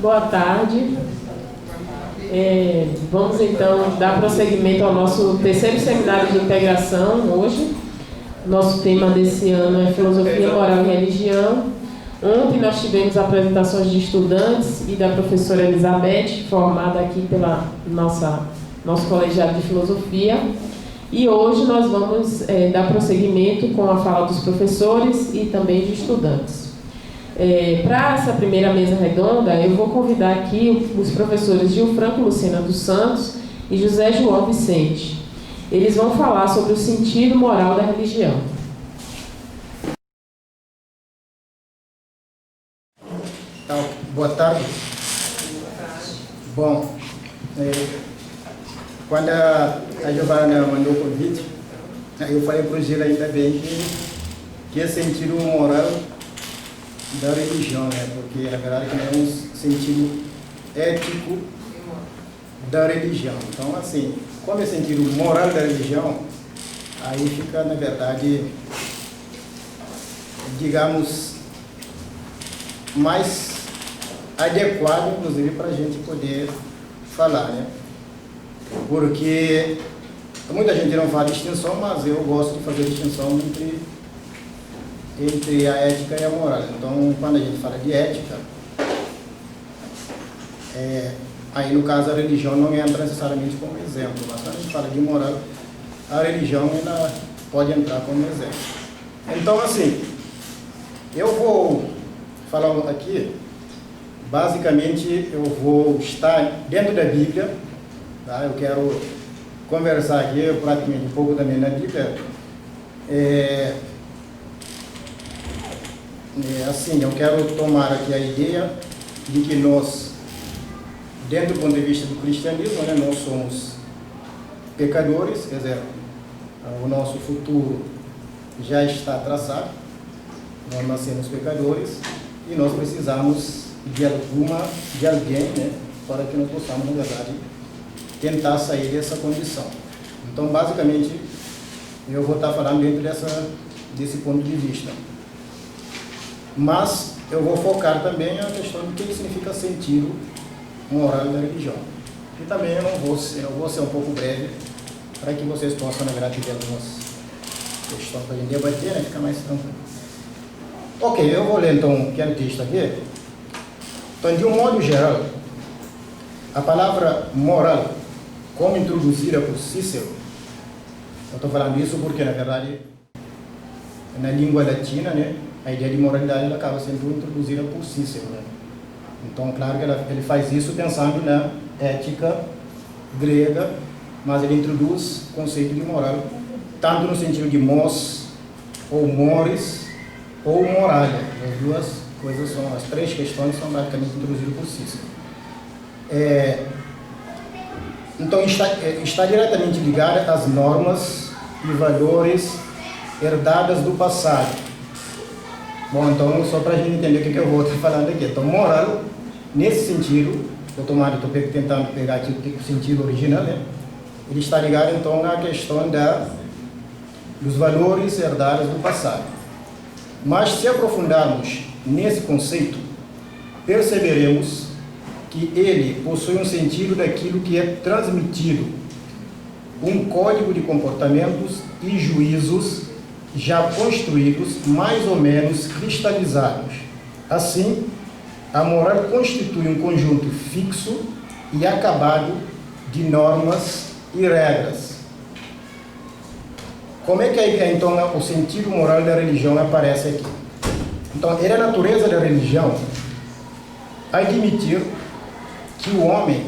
Boa tarde. Vamos então dar prosseguimento ao nosso terceiro seminário de integração hoje. Nosso tema desse ano é Filosofia, Moral e Religião. Ontem nós tivemos apresentações de estudantes e da professora Elizabeth, formada aqui pela nosso colegiado de filosofia. E hoje nós vamos dar prosseguimento com a fala dos professores e também de estudantes. Para essa primeira mesa redonda, eu vou convidar aqui os professores Gilfranco Lucena dos Santos e José João Vicente. Eles vão falar sobre o sentido moral da religião. Então, boa tarde. Bom, quando a Giovana mandou o convite, eu falei para o Gil ainda bem que é sentido moral da religião, né? Porque na verdade não é um sentido ético da religião. Então, assim, como é sentido moral da religião, aí fica, na verdade, digamos, mais adequado, inclusive, para a gente poder falar, né? Porque muita gente não faz distinção, mas eu gosto de fazer distinção entre a ética e a moral. Então, quando a gente fala de ética, aí no caso a religião não entra necessariamente como exemplo, mas quando a gente fala de moral, a religião ela pode entrar como exemplo. Então, assim, eu vou falar aqui, basicamente eu vou estar dentro da Bíblia, tá? Eu quero conversar aqui praticamente um pouco também na Bíblia. Assim, eu quero tomar aqui a ideia de que nós, dentro do ponto de vista do cristianismo, né, nós somos pecadores, quer dizer, o nosso futuro já está traçado, nós nascemos pecadores e nós precisamos de alguém, né, para que nós possamos, na verdade, tentar sair dessa condição. Então, basicamente, eu vou estar falando dentro desse ponto de vista. Mas eu vou focar também a questão do que significa sentido moral da religião. E também eu vou ser um pouco breve, para que vocês possam, na verdade, ter algumas questões para a gente debater, né, ficar mais tranquilo. Ok, eu vou ler então um pequeno texto aqui. Então, de um modo geral, a palavra moral, como introduzida por Cícero, eu estou falando isso porque, na verdade, na língua latina, né, a ideia de moralidade ela acaba sendo introduzida por Cícero, né? Então, claro que ele faz isso pensando na ética grega, mas ele introduz o conceito de moral, tanto no sentido de mos, ou mores, ou moralia. As duas coisas são, as três questões são basicamente introduzidas por Cícero. Então, está diretamente ligada às normas e valores herdadas do passado. Bom, então, só para a gente entender o que eu vou estar falando aqui. Então, moral, nesse sentido, eu estou tentando pegar aqui o sentido original, né? Ele está ligado, então, à questão dos valores herdados do passado. Mas, se aprofundarmos nesse conceito, perceberemos que ele possui um sentido daquilo que é transmitido, um código de comportamentos e juízos já construídos, mais ou menos cristalizados. Assim, a moral constitui um conjunto fixo e acabado de normas e regras. Como é que então o sentido moral da religião aparece aqui? Então, é a natureza da religião admitir que o homem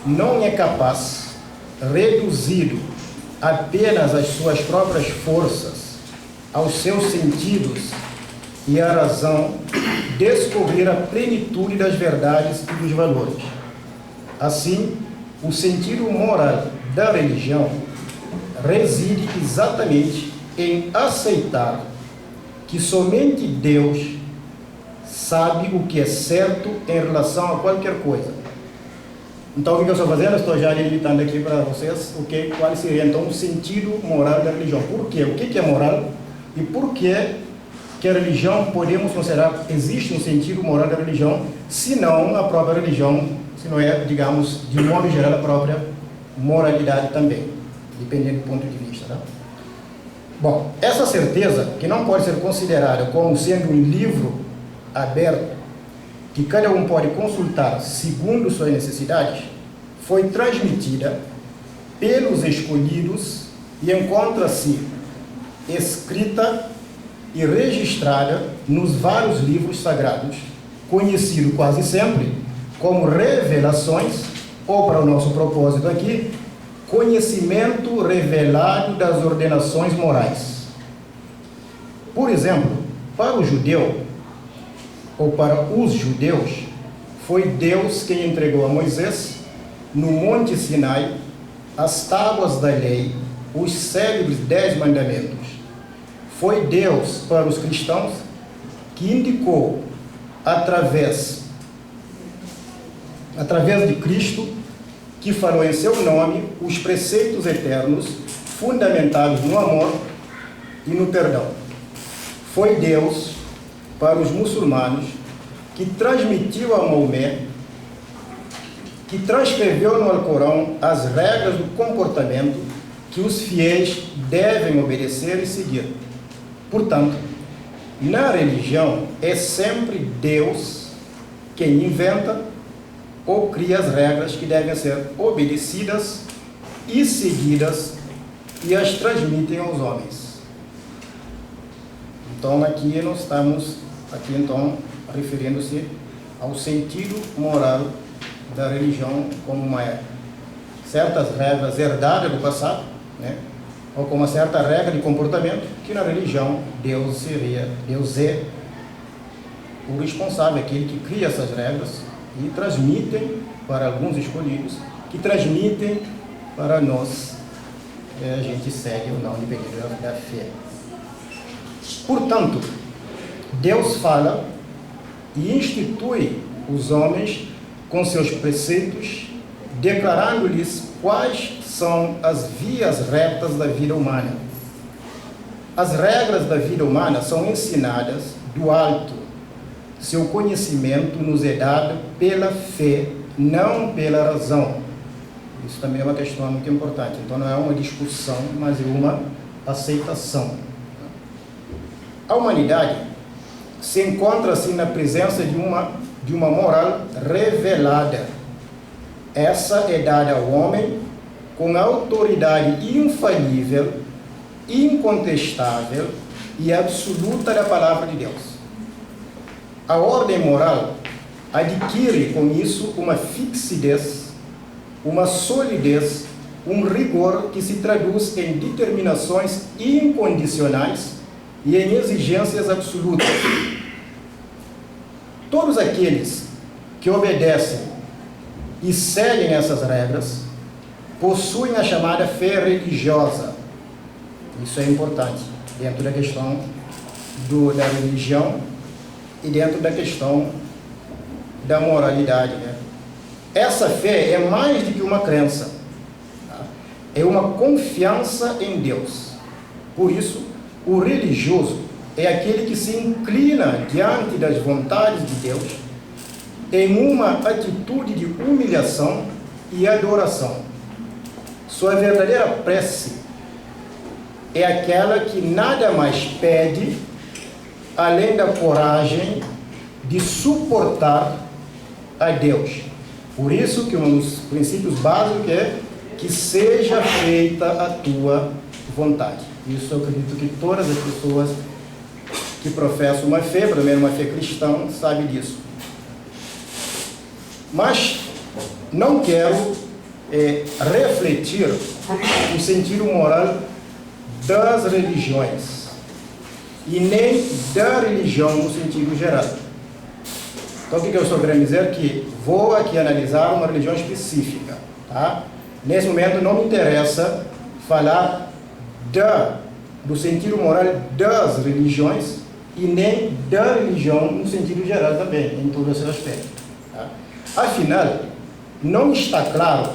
não é capaz, reduzido apenas às suas próprias forças, aos seus sentidos e à razão, descobrir a plenitude das verdades e dos valores. Assim, o sentido moral da religião reside exatamente em aceitar que somente Deus sabe o que é certo em relação a qualquer coisa. Então, o que eu estou fazendo? Eu estou já delimitando aqui para vocês qual seria, então, o sentido moral da religião. Por quê? O que é moral? E por que que a religião, podemos considerar, existe um sentido moral da religião, se não a própria religião, se não é, digamos, de modo geral, a própria moralidade também, dependendo do ponto de vista. Né? Bom, essa certeza, que não pode ser considerada como sendo um livro aberto, que cada um pode consultar segundo suas necessidades, foi transmitida pelos escolhidos e encontra-se escrita e registrada nos vários livros sagrados, conhecido quase sempre como revelações, ou para o nosso propósito aqui, conhecimento revelado das ordenações morais. Por exemplo, para o judeu, ou para os judeus, foi Deus quem entregou a Moisés, no Monte Sinai, as tábuas da lei, os célebres 10 mandamentos. Foi Deus, para os cristãos, que indicou, através de Cristo, que falou em seu nome, os preceitos eternos, fundamentados no amor e no perdão. Foi Deus, para os muçulmanos, que transmitiu a Maomé, que transcreveu no Alcorão as regras do comportamento que os fiéis devem obedecer e seguir. Portanto, na religião é sempre Deus quem inventa ou cria as regras que devem ser obedecidas e seguidas e as transmitem aos homens. Então aqui nós estamos referindo-se ao sentido moral da religião como uma certas regras herdadas do passado, né? Ou como uma certa regra de comportamento que na religião Deus é o responsável, aquele que cria essas regras e transmitem para alguns escolhidos, que transmitem para nós, a gente segue ou não, dependendo da fé. Portanto, Deus fala e institui os homens com seus preceitos, declarando-lhes quais são as vias retas da vida humana. As regras da vida humana são ensinadas do alto. Seu conhecimento nos é dado pela fé, não pela razão. Isso também é uma questão muito importante. Então não é uma discussão, mas é uma aceitação. A humanidade se encontra assim na presença de uma moral revelada. Essa é dada ao homem com a autoridade infalível, incontestável e absoluta da palavra de Deus. A ordem moral adquire com isso uma fixidez, uma solidez, um rigor que se traduz em determinações incondicionais e em exigências absolutas. Todos aqueles que obedecem e seguem essas regras possuem a chamada fé religiosa. Isso é importante dentro da questão da religião e dentro da questão da moralidade, né? Essa fé é mais do que uma crença, tá? É uma confiança em Deus. Por isso, o religioso é aquele que se inclina diante das vontades de Deus em uma atitude de humilhação e adoração. Sua verdadeira prece é aquela que nada mais pede além da coragem de suportar a Deus. Por isso que um dos princípios básicos é que seja feita a tua vontade. Isso eu acredito que todas as pessoas que professam uma fé, pelo menos uma fé cristã, sabem disso. Mas não quero refletir o sentido moral das religiões e nem da religião no sentido geral. Então o que eu estou querendo dizer? Que vou aqui analisar uma religião específica, tá? Nesse momento não me interessa falar do sentido moral das religiões e nem da religião no sentido geral também, em todos esses aspectos, tá? Afinal, não está claro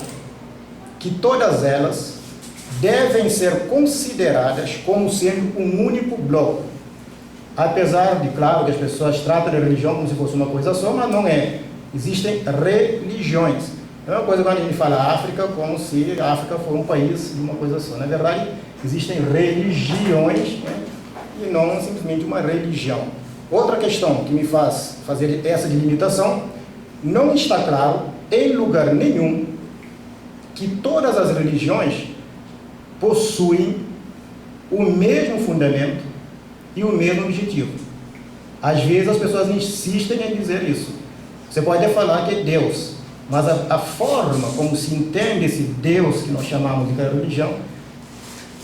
que todas elas devem ser consideradas como sendo um único bloco. Apesar de, claro, que as pessoas tratam a religião como se fosse uma coisa só, mas não é. Existem religiões. É uma coisa quando a gente fala África, como se a África fosse um país de uma coisa só. Na verdade, existem religiões, né? E não simplesmente uma religião. Outra questão que me faz fazer essa delimitação, não está claro em lugar nenhum que todas as religiões possuem o mesmo fundamento e o mesmo objetivo. Às vezes as pessoas insistem em dizer isso. Você pode até falar que é Deus, mas a forma como se entende esse Deus que nós chamamos de religião,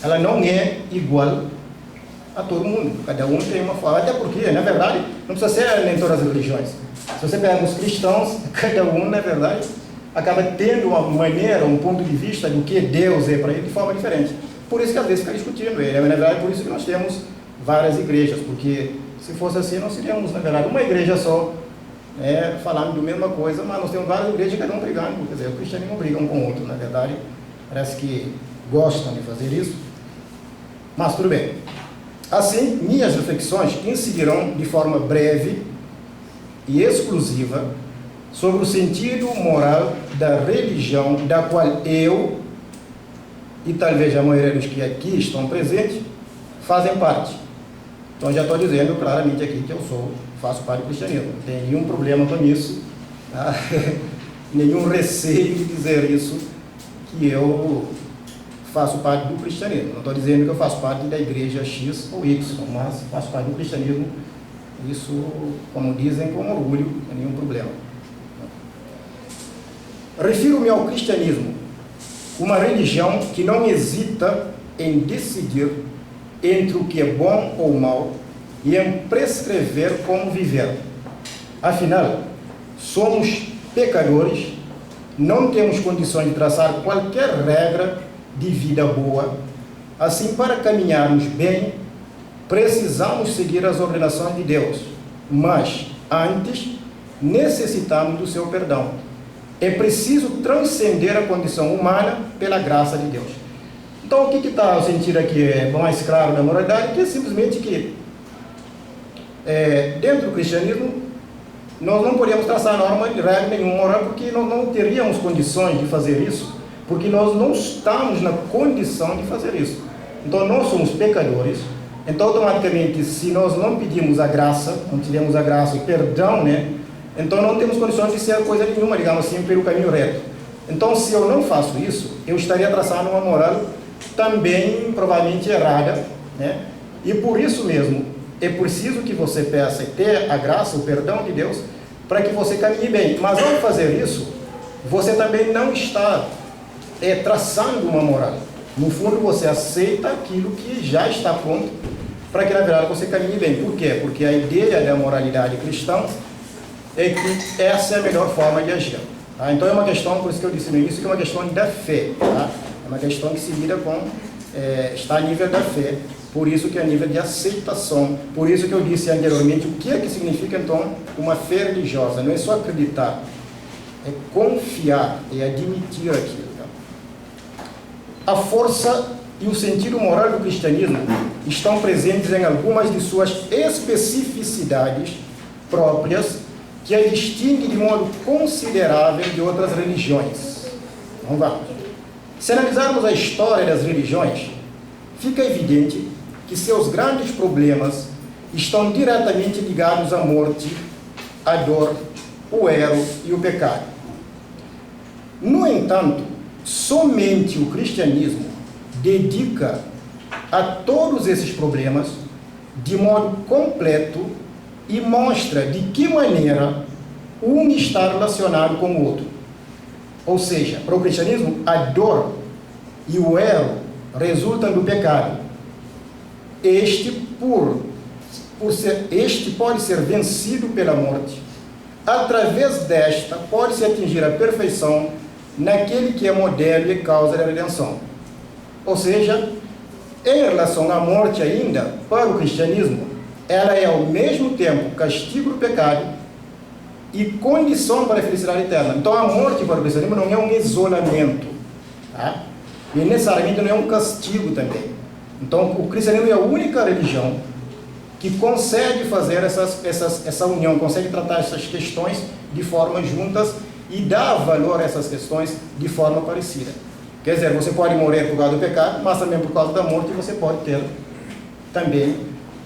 ela não é igual a todo mundo. Cada um tem uma forma, até porque, na verdade, não precisa ser em todas as religiões. Se você pega os cristãos, cada um, na verdade, acaba tendo uma maneira, um ponto de vista do que Deus é para ele de forma diferente. Por isso que às vezes fica discutindo ele. Na verdade, por isso que nós temos várias igrejas, porque se fosse assim, nós seríamos, na verdade, uma igreja só, falando da mesma coisa, mas nós temos várias igrejas, cada um brigando. Quer dizer, o cristianismo não briga um com o outro, na verdade, parece que gostam de fazer isso, mas tudo bem. Assim, minhas reflexões incidirão de forma breve e exclusiva sobre o sentido moral da religião da qual eu, e talvez a maioria dos que aqui estão presentes, fazem parte. Então já estou dizendo claramente aqui que eu faço parte do cristianismo. Não tem nenhum problema com isso, tá? Nenhum receio de dizer isso, que eu faço parte do cristianismo. Não estou dizendo que eu faço parte da igreja X ou Y, mas faço parte do cristianismo. Isso, como dizem, com orgulho, não é nenhum problema. Refiro-me ao cristianismo, uma religião que não hesita em decidir entre o que é bom ou mal e em prescrever como viver. Afinal, somos pecadores, não temos condições de traçar qualquer regra de vida boa. Assim, para caminharmos bem, precisamos seguir as ordenações de Deus, mas antes necessitamos do seu perdão. É preciso transcender a condição humana pela graça de Deus. Então, o que está o sentido aqui mais claro da moralidade? Que é simplesmente que dentro do cristianismo nós não podemos traçar norma de regra nenhuma moral, porque nós não teríamos condições de fazer isso, porque nós não estamos na condição de fazer isso. Então, nós somos pecadores. Então, automaticamente, se nós não pedimos a graça, não tivemos a graça e perdão, então não temos condições de ser coisa nenhuma, digamos assim, pelo caminho reto. Então, se eu não faço isso, eu estaria traçando uma moral também provavelmente errada, E por isso mesmo, é preciso que você peça e ter a graça, o perdão de Deus, para que você caminhe bem. Mas ao fazer isso, você também não está traçando uma moral. No fundo, você aceita aquilo que já está pronto para que, na verdade, você caminhe bem. Por quê? Porque a ideia da moralidade cristã é que essa é a melhor forma de agir. Tá? Então, é uma questão, por isso que eu disse no início, que é uma questão da fé. Tá? É uma questão que se lida com, está a nível da fé, por isso que é a nível de aceitação. Por isso que eu disse anteriormente, o que é que significa, então, uma fé religiosa? Não é só acreditar, é confiar, é admitir aquilo. A força e o sentido moral do cristianismo estão presentes em algumas de suas especificidades próprias, que a distingue de modo considerável de outras religiões. Então vamos. Se analisarmos a história das religiões, fica evidente que seus grandes problemas estão diretamente ligados à morte, à dor, o erro e o pecado. No entanto, somente o cristianismo dedica a todos esses problemas de modo completo e mostra de que maneira um está relacionado com o outro. Ou seja, para o cristianismo, a dor e o erro resultam do pecado. Este pode ser vencido pela morte. Através desta, pode-se atingir a perfeição naquele que é modelo e causa da redenção. Ou seja, em relação à morte ainda, para o cristianismo, ela é ao mesmo tempo castigo do pecado e condição para a felicidade eterna. Então a morte para o cristianismo não é um isolamento, tá? E necessariamente não é um castigo também. Então o cristianismo é a única religião que consegue fazer essa união, consegue tratar essas questões de forma juntas e dar valor a essas questões de forma parecida. Quer dizer, você pode morrer por causa do pecado, mas também por causa da morte você pode ter também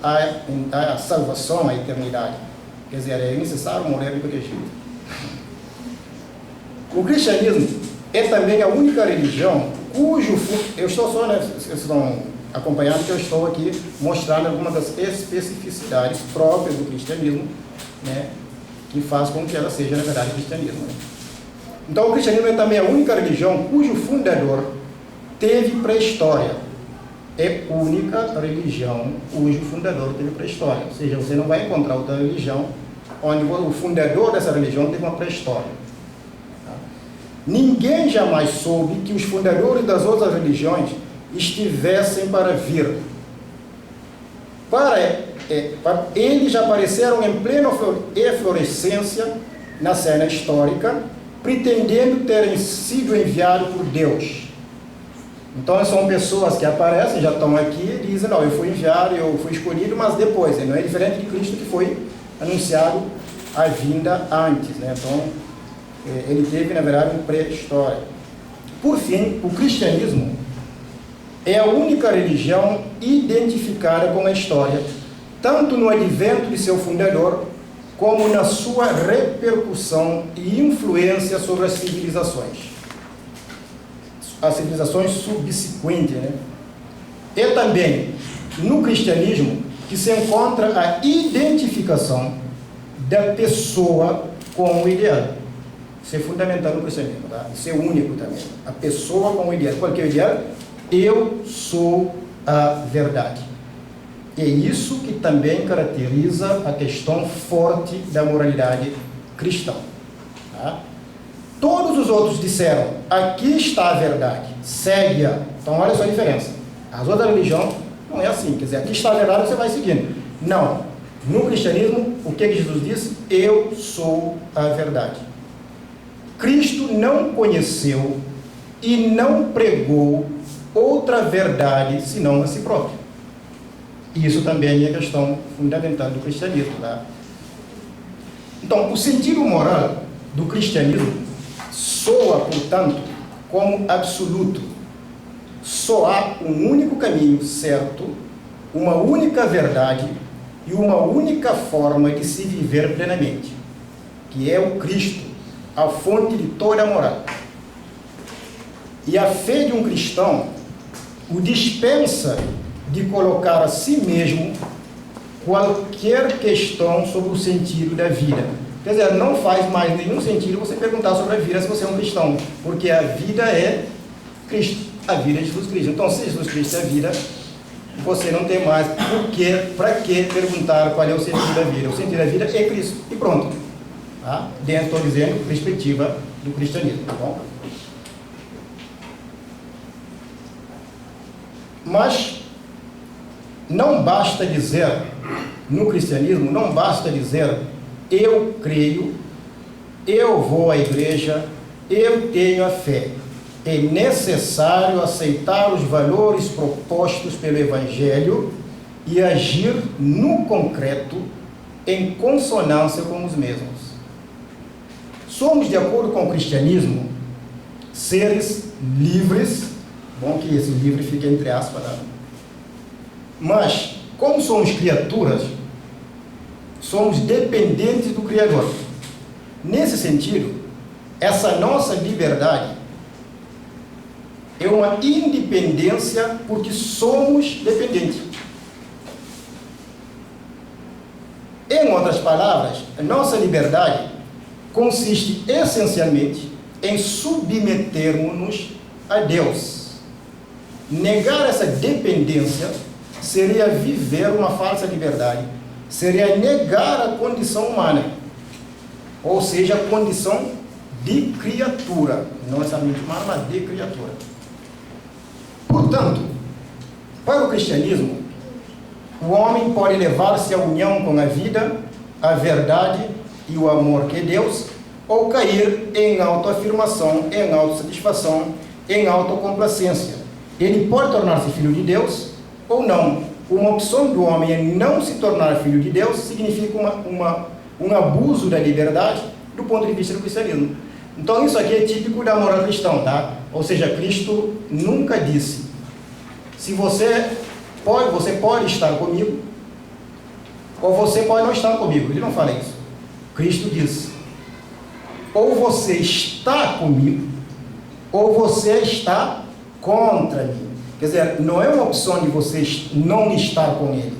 a salvação, a eternidade. Quer dizer, é necessário morrer de qualquer jeito. O cristianismo é também a única religião cujo... Eu estou só, né, vocês estão acompanhando que eu estou aqui mostrando algumas das especificidades próprias do cristianismo, né, que faz com que ela seja, na verdade, cristianismo. Né? Então, o cristianismo é também a única religião cujo fundador teve pré-história. É a única religião cujo fundador teve pré-história. Ou seja, você não vai encontrar outra religião onde o fundador dessa religião teve uma pré-história. Tá? Ninguém jamais soube que os fundadores das outras religiões estivessem para vir. Eles já apareceram em plena eflorescência na cena histórica, pretendendo terem sido enviados por Deus. Então são pessoas que aparecem, já estão aqui e dizem, não, eu fui enviado, eu fui escolhido, mas depois, não é diferente de Cristo que foi anunciado a vinda antes, né? Então ele teve, na verdade, uma pré-história. Por fim, o cristianismo é a única religião identificada com a história, tanto no advento de seu fundador, como na sua repercussão e influência sobre as civilizações subsequentes, né? É também no cristianismo que se encontra a identificação da pessoa com o ideal. Isso é fundamental no cristianismo, tá? Isso é único também. A pessoa com o ideal. Qual que é o ideal? Eu sou a verdade. É isso que também caracteriza a questão forte da moralidade cristã. Tá? Todos os outros disseram, aqui está a verdade, segue-a. Então olha só a diferença. As outras religiões não é assim, quer dizer, aqui está a verdade, você vai seguindo. Não. No cristianismo, o que Jesus disse? Eu sou a verdade. Cristo não conheceu e não pregou outra verdade senão a si próprio. Isso também é questão fundamental do cristianismo. Tá? Então, o sentido moral do cristianismo soa, portanto, como absoluto. Só há um único caminho certo, uma única verdade e uma única forma de se viver plenamente, que é o Cristo, a fonte de toda a moral. E a fé de um cristão o dispensa de colocar a si mesmo qualquer questão sobre o sentido da vida. Quer dizer, não faz mais nenhum sentido você perguntar sobre a vida se você é um cristão, porque a vida é Cristo, a vida é Jesus Cristo. Então, se Jesus Cristo é a vida, você não tem mais para que perguntar qual é o sentido da vida. O sentido da vida é Cristo, e pronto. Tá? Dentro, estou dizendo, perspectiva do cristianismo, tá bom? Mas não basta dizer, no cristianismo, não basta dizer eu creio, eu vou à igreja, eu tenho a fé. É necessário aceitar os valores propostos pelo Evangelho e agir no concreto em consonância com os mesmos. Somos, de acordo com o cristianismo, seres livres, bom que esse livre fique entre aspas, né? Mas, como somos criaturas, somos dependentes do Criador. Nesse sentido, essa nossa liberdade é uma independência porque somos dependentes. Em outras palavras, a nossa liberdade consiste essencialmente em submetermos-nos a Deus. Negar essa dependência seria viver uma falsa liberdade, seria negar a condição humana, ou seja, a condição de criatura, não necessariamente humana, mas de criatura. Portanto, para o cristianismo, o homem pode levar-se à união com a vida, a verdade e o amor que é Deus, ou cair em autoafirmação, em autossatisfação, em autocomplacência. Ele pode tornar-se filho de Deus ou não. uma opção do homem em não se tornar filho de Deus significa um abuso da liberdade do ponto de vista do cristianismo. Então isso aqui é típico da moral cristã, tá? Ou seja, Cristo nunca disse: se você pode estar comigo, ou você pode não estar comigo. Ele não fala isso. Cristo diz: ou você está comigo, ou você está contra mim. Quer dizer, não é uma opção de você não estar com ele,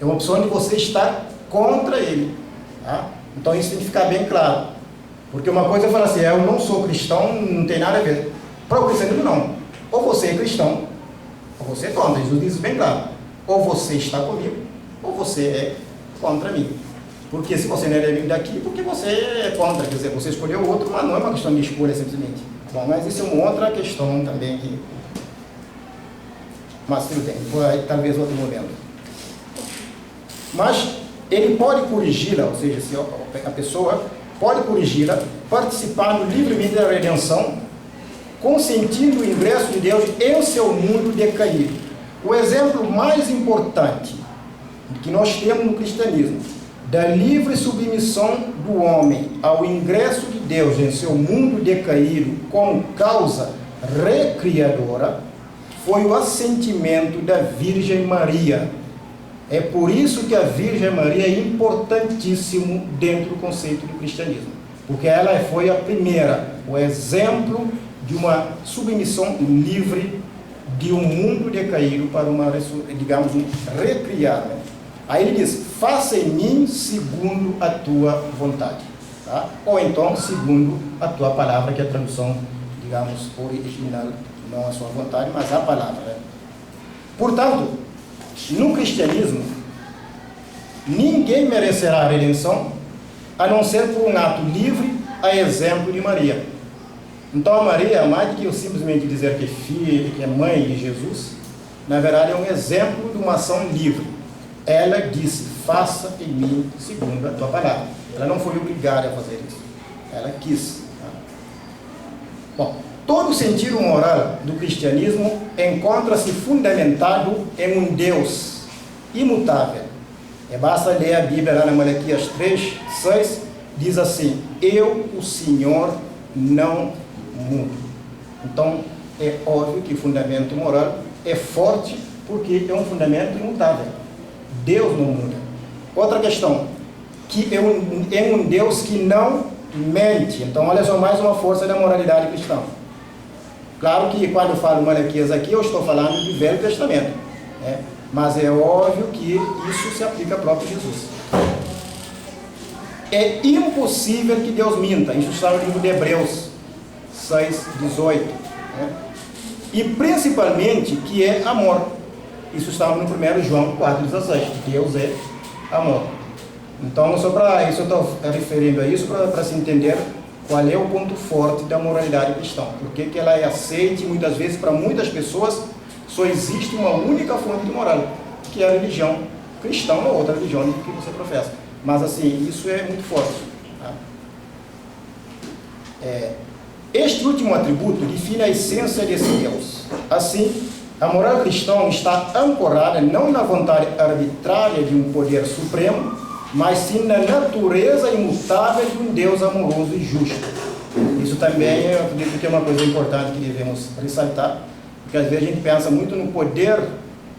é uma opção de você estar contra ele, tá? Então isso tem que ficar bem claro, porque uma coisa é falar assim: eu não sou cristão, não tem nada a ver. Para o cristianismo não, ou você é cristão, ou você é contra. Jesus diz bem claro: ou você está comigo, ou você é contra mim. Porque se você não é amigo daqui, porque você é contra, quer dizer, você escolheu o outro, mas não é uma questão de escolha simplesmente. Bom, mas isso é uma outra questão também que... Mas tudo bem, talvez outro momento. Mas ele pode corrigi-la, ou seja, se a pessoa pode corrigi-la, participando livremente da redenção, consentindo o ingresso de Deus em seu mundo decaído. O exemplo mais importante que nós temos no cristianismo da livre submissão do homem ao ingresso de Deus em seu mundo decaído como causa recriadora foi o assentimento da Virgem Maria. É por isso que a Virgem Maria é importantíssimo dentro do conceito do cristianismo, porque ela foi a primeira, o exemplo de uma submissão livre de um mundo decaído para uma, digamos, recriar. Aí ele diz: faça em mim segundo a tua vontade, tá? Ou então segundo a tua palavra, que é a tradução, digamos, original, não a sua vontade, mas a palavra, né? Portanto, no cristianismo, ninguém merecerá a redenção a não ser por um ato livre, a exemplo de Maria. Então a Maria, mais do que eu simplesmente dizer que é filha, que é mãe de Jesus, na verdade é um exemplo de uma ação livre. Ela disse: faça em mim segundo a tua palavra. Ela não foi obrigada a fazer isso, ela quis. Bom, todo o sentido moral do cristianismo encontra-se fundamentado em um Deus imutável. Basta ler a Bíblia lá na Malaquias 3:6, diz assim: eu, o Senhor, não mudo. Então é óbvio que o fundamento moral é forte, porque é um fundamento imutável. Deus não muda. Outra questão, que é um Deus que não mente. Então olha só, mais uma força da moralidade cristã. Claro que quando eu falo Malaquias aqui, eu estou falando de Velho Testamento, né? Mas é óbvio que isso se aplica ao próprio Jesus. É impossível que Deus minta. Isso está no livro de Hebreus 6:18, né? E principalmente que é amor. Isso está no 1 João 4:16. Deus é amor. Então, só para isso eu estou referindo a isso para se entender qual é o ponto forte da moralidade cristã. Porque que ela é aceite, muitas vezes, para muitas pessoas, só existe uma única fonte de moral, que é a religião cristã ou outra religião que você professa. Mas, assim, isso é muito forte, tá? Este último atributo define a essência desse Deus. Assim, a moral cristã está ancorada não na vontade arbitrária de um poder supremo, mas sim na natureza imutável de um Deus amoroso e justo. Isso também, eu acredito que é uma coisa importante que devemos ressaltar, porque às vezes a gente pensa muito no poder,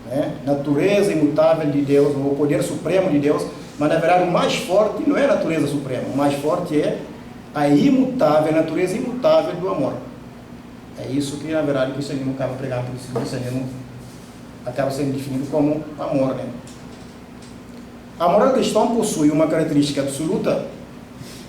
né, natureza imutável de Deus, ou o poder supremo de Deus, mas na verdade o mais forte não é a natureza suprema, o mais forte é a imutável, a natureza imutável do amor. É isso que na verdade o cristianismo acaba pregando, por isso que o cristianismo acaba sendo definido como amor, né? A moral cristã possui uma característica absoluta.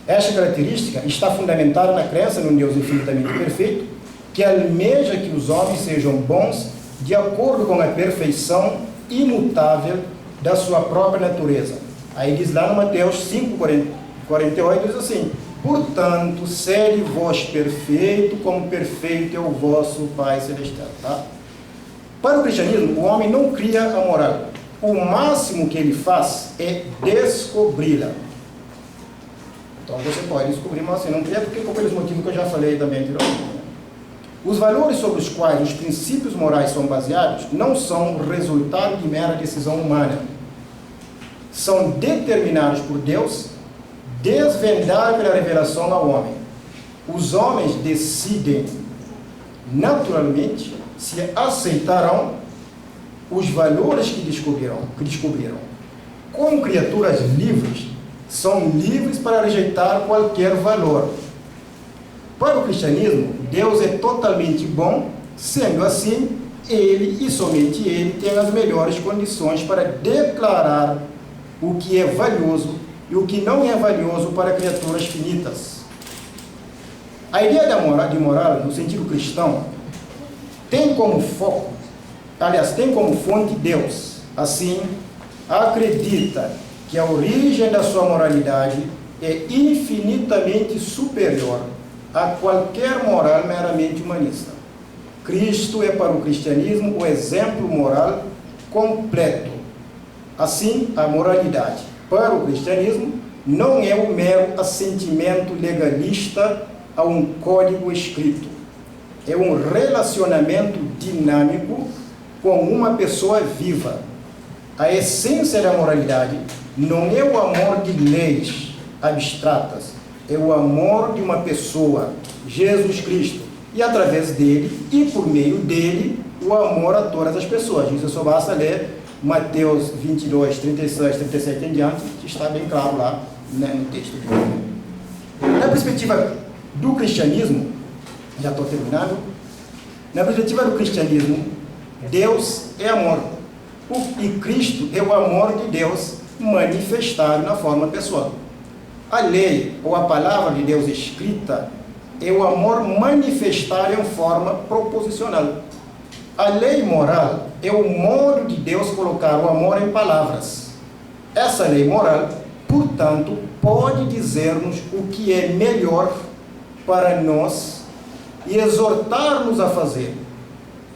Esta característica está fundamentada na crença num Deus infinitamente perfeito, que almeja que os homens sejam bons de acordo com a perfeição imutável da sua própria natureza. Aí diz lá no Mateus 5:48, diz assim: portanto, sede vós perfeito, como perfeito é o vosso Pai Celestial. Tá? Para o cristianismo, o homem não cria a moral. O máximo que ele faz é descobri-la. Então você pode descobrir, mas você não cria, porque por aqueles motivos que eu já falei também anteriormente. Os valores sobre os quais os princípios morais são baseados não são resultado de mera decisão humana. São determinados por Deus, desvendados pela revelação ao homem. Os homens decidem naturalmente se aceitarão os valores que descobriram. Como criaturas livres, são livres para rejeitar qualquer valor. Para o cristianismo, Deus é totalmente bom, sendo assim, Ele e somente Ele tem as melhores condições para declarar o que é valioso e o que não é valioso para criaturas finitas. A ideia de moral, no sentido cristão, tem como foco, tem como fonte Deus. Assim, acredita que a origem da sua moralidade é infinitamente superior a qualquer moral meramente humanista. Cristo é para o cristianismo o exemplo moral completo. Assim, a moralidade para o cristianismo não é um mero assentimento legalista a um código escrito. É um relacionamento dinâmico com uma pessoa viva. A essência da moralidade não é o amor de leis abstratas, é o amor de uma pessoa, Jesus Cristo, e através dele e por meio dele, o amor a todas as pessoas. Isso só basta ler Mateus 22, 36, 37 em diante, que está bem claro lá, né, no texto. Na perspectiva do cristianismo, já estou terminando, na perspectiva do cristianismo, Deus é amor, e Cristo é o amor de Deus manifestado na forma pessoal. A lei, ou a palavra de Deus escrita, é o amor manifestado em forma proposicional. A lei moral é o modo de Deus colocar o amor em palavras. Essa lei moral, portanto, pode dizer-nos o que é melhor para nós e exortar-nos a fazer.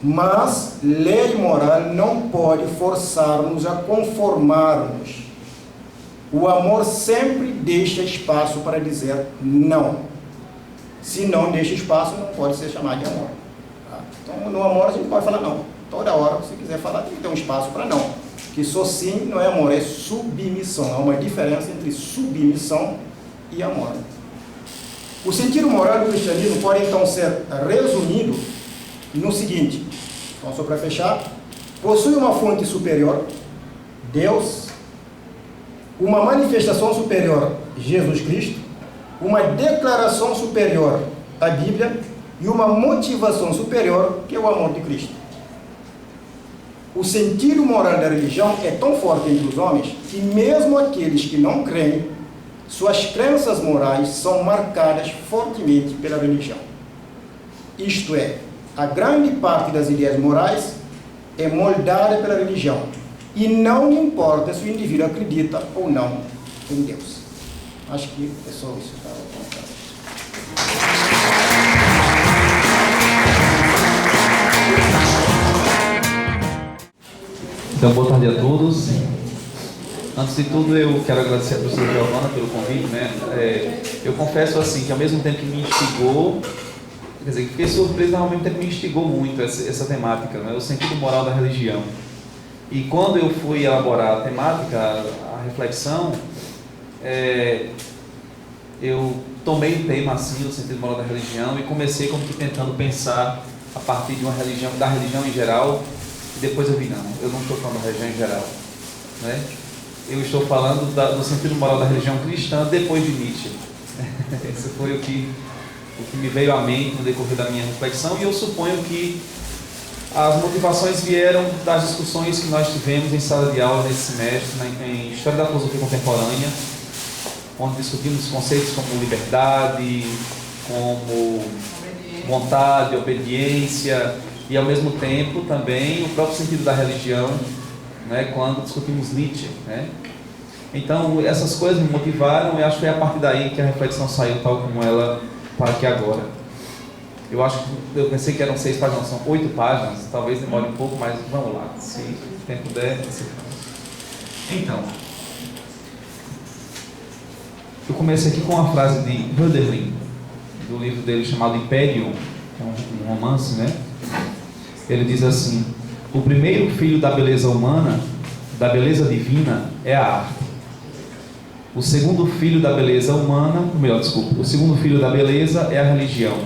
Mas lei moral não pode forçar-nos a conformar-nos. O amor sempre deixa espaço para dizer não. Se não deixa espaço, não pode ser chamado de amor. Tá? Então, no amor a gente pode falar não. Toda hora, se quiser falar, tem que ter um espaço para não. Que só sim não é amor, é submissão. Há uma diferença entre submissão e amor. O sentido moral do cristianismo pode então ser resumido no seguinte. Então, só para fechar, possui uma fonte superior, Deus, uma manifestação superior, Jesus Cristo, uma declaração superior, a Bíblia, e uma motivação superior, que é o amor de Cristo. O sentido moral da religião é tão forte entre os homens que mesmo aqueles que não creem, suas crenças morais são marcadas fortemente pela religião. Isto é, a grande parte das ideias morais é moldada pela religião. E não importa se o indivíduo acredita ou não em Deus. Acho que é só isso. Então, boa tarde a todos. Antes de tudo, eu quero agradecer a professora Giovana pelo convite, né? Eu confesso assim que ao mesmo tempo que me instigou, quer dizer, que fiquei surpreso, ao mesmo tempo me instigou muito essa temática, né? O sentido moral da religião. E quando eu fui elaborar a temática, a reflexão, eu tomei o tema assim, do sentido moral da religião, e comecei como que tentando pensar a partir de uma religião, da religião em geral, e depois eu vi, não, eu não estou falando da religião em geral, né? Eu estou falando do sentido moral da religião cristã depois de Nietzsche. Esse foi o que me veio à mente no decorrer da minha reflexão, e eu suponho que as motivações vieram das discussões que nós tivemos em sala de aula nesse semestre, em História da Filosofia Contemporânea, onde discutimos conceitos como liberdade, como vontade, obediência, e ao mesmo tempo também o próprio sentido da religião, né, quando discutimos Nietzsche, né? Então essas coisas me motivaram, e acho que foi a partir daí que a reflexão saiu tal como ela está aqui agora. Eu pensei que eram 6 páginas, são 8 páginas, talvez demore um pouco, mas vamos lá, se o tempo der. Então, eu comecei aqui com uma frase de Hölderlin, do livro dele chamado Imperium, um romance, né? Ele diz assim: o primeiro filho da beleza humana, da beleza divina, é a arte. O segundo filho da beleza humana, o segundo filho da beleza é a religião.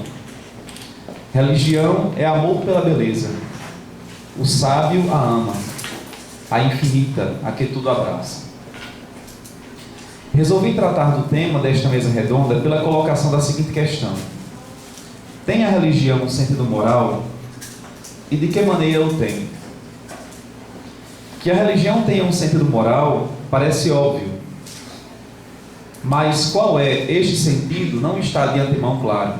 Religião é amor pela beleza. O sábio a ama, a infinita, a que tudo abraça. Resolvi tratar do tema desta mesa redonda pela colocação da seguinte questão: tem a religião um sentido moral? E de que maneira o tem? Que a religião tenha um sentido moral parece óbvio, mas qual é este sentido não está de antemão claro.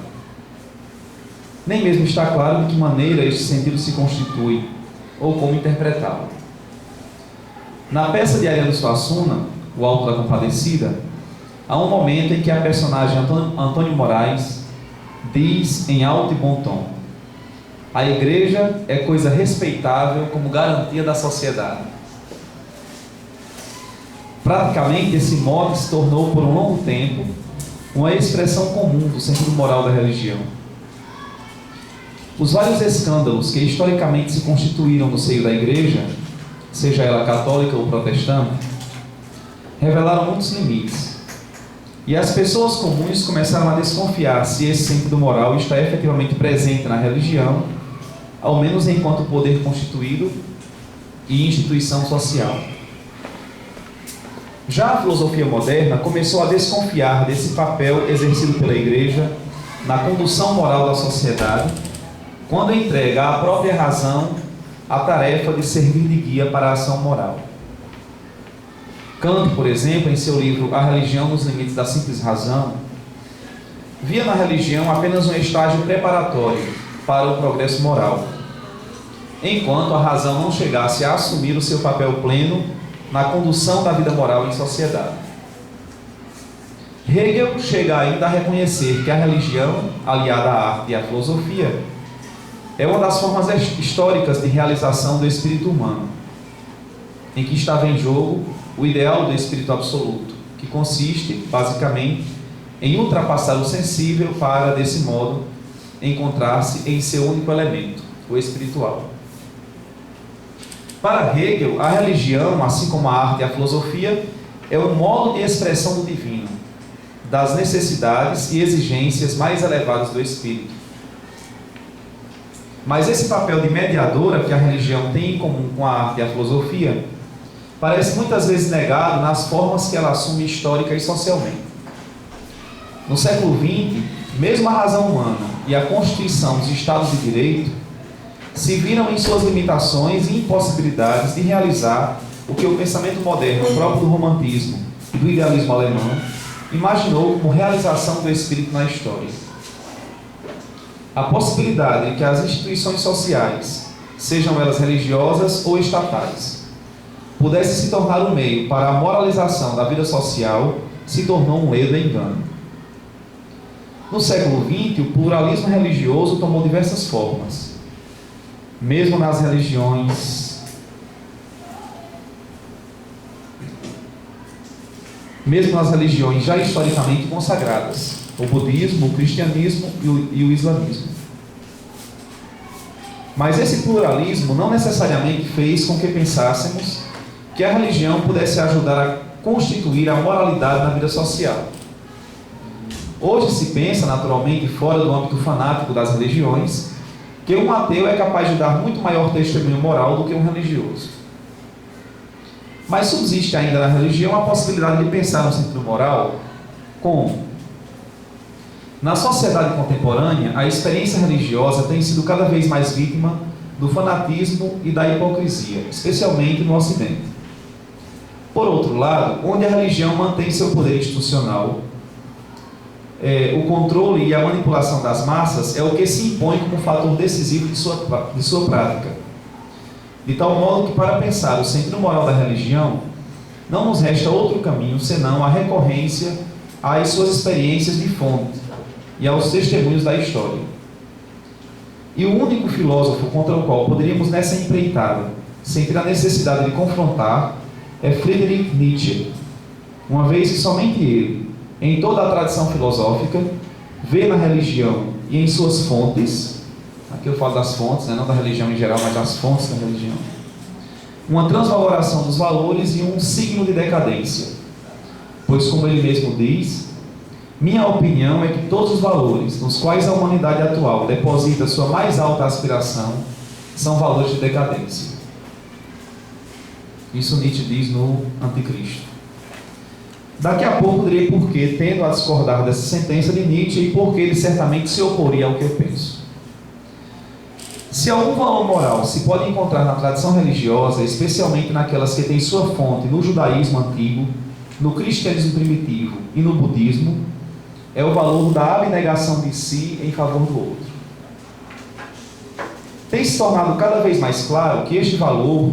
Nem mesmo está claro de que maneira este sentido se constitui ou como interpretá-lo. Na peça de Ariano Suassuna, O Alto da Compadecida, há um momento em que a personagem Antônio Moraes diz em alto e bom tom: a igreja é coisa respeitável como garantia da sociedade. Praticamente, esse mote se tornou por um longo tempo uma expressão comum do sentido moral da religião. Os vários escândalos que historicamente se constituíram no seio da igreja, seja ela católica ou protestante, revelaram muitos limites. E as pessoas comuns começaram a desconfiar se esse sentido moral está efetivamente presente na religião, ao menos enquanto poder constituído e instituição social. Já a filosofia moderna começou a desconfiar desse papel exercido pela igreja na condução moral da sociedade, quando entrega à própria razão a tarefa de servir de guia para a ação moral. Kant, por exemplo, em seu livro A Religião nos Limites da Simples Razão, via na religião apenas um estágio preparatório para o progresso moral, enquanto a razão não chegasse a assumir o seu papel pleno na condução da vida moral em sociedade. Hegel chega ainda a reconhecer que a religião, aliada à arte e à filosofia, é uma das formas históricas de realização do espírito humano, em que estava em jogo o ideal do espírito absoluto, que consiste, basicamente, em ultrapassar o sensível para, desse modo, encontrar-se em seu único elemento, o espiritual. Para Hegel, a religião, assim como a arte e a filosofia, é um modo de expressão do divino, das necessidades e exigências mais elevadas do espírito. Mas esse papel de mediadora que a religião tem em comum com a arte e a filosofia parece muitas vezes negado nas formas que ela assume histórica e socialmente. No século XX, mesmo a razão humana e a constituição dos Estados de Direito se viram em suas limitações e impossibilidades de realizar o que o pensamento moderno, próprio do romantismo e do idealismo alemão, imaginou como realização do espírito na história. A possibilidade de que as instituições sociais, sejam elas religiosas ou estatais, pudessem se tornar um meio para a moralização da vida social, se tornou um ledo engano. No século XX, o pluralismo religioso tomou diversas formas. Mesmo nas religiões já historicamente consagradas, o budismo, o cristianismo e o islamismo. Mas esse pluralismo não necessariamente fez com que pensássemos que a religião pudesse ajudar a constituir a moralidade na vida social. Hoje se pensa, naturalmente, fora do âmbito fanático das religiões, que um ateu é capaz de dar muito maior testemunho moral do que um religioso. Mas subsiste ainda na religião a possibilidade de pensar no sentido moral como: na sociedade contemporânea, a experiência religiosa tem sido cada vez mais vítima do fanatismo e da hipocrisia, especialmente no Ocidente. Por outro lado, onde a religião mantém seu poder institucional, o controle e a manipulação das massas é o que se impõe como fator decisivo de sua prática. De tal modo que, para pensar o sentido moral da religião, não nos resta outro caminho senão a recorrência às suas experiências de fonte e aos testemunhos da história. E o único filósofo contra o qual poderíamos nessa empreitada sentir a necessidade de confrontar é Friedrich Nietzsche, uma vez que somente ele, em toda a tradição filosófica, vê na religião e em suas fontes aqui eu falo das fontes, né, não da religião em geral, mas das fontes da religião, uma transvaloração dos valores e um signo de decadência. Pois, como ele mesmo diz, minha opinião é que todos os valores nos quais a humanidade atual deposita sua mais alta aspiração são valores de decadência. Isso Nietzsche diz no Anticristo. Daqui a pouco direi por que tendo a discordar dessa sentença de Nietzsche e por que ele certamente se oporia ao que eu penso. Se algum valor moral se pode encontrar na tradição religiosa, especialmente naquelas que têm sua fonte no judaísmo antigo, no cristianismo primitivo e no budismo, é o valor da abnegação de si em favor do outro. Tem se tornado cada vez mais claro que este valor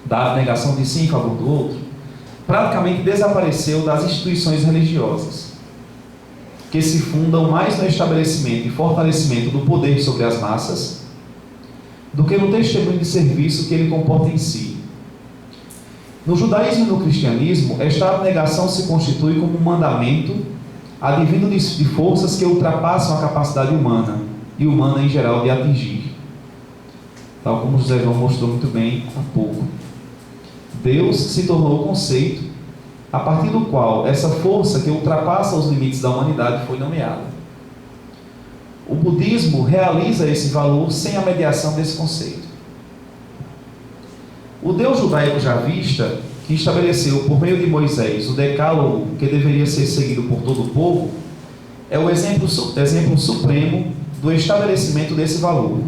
da abnegação de si em favor do outro praticamente desapareceu das instituições religiosas, que se fundam mais no estabelecimento e fortalecimento do poder sobre as massas do que no testemunho de serviço que ele comporta em si. No judaísmo e no cristianismo, esta abnegação se constitui como um mandamento advindo de forças que ultrapassam a capacidade humana, e humana em geral, de atingir. Tal como José João mostrou muito bem há pouco. Deus se tornou o conceito a partir do qual essa força que ultrapassa os limites da humanidade foi nomeada. O budismo realiza esse valor sem a mediação desse conceito. O Deus judaico javista, que estabeleceu por meio de Moisés o decálogo que deveria ser seguido por todo o povo, é o exemplo supremo do estabelecimento desse valor.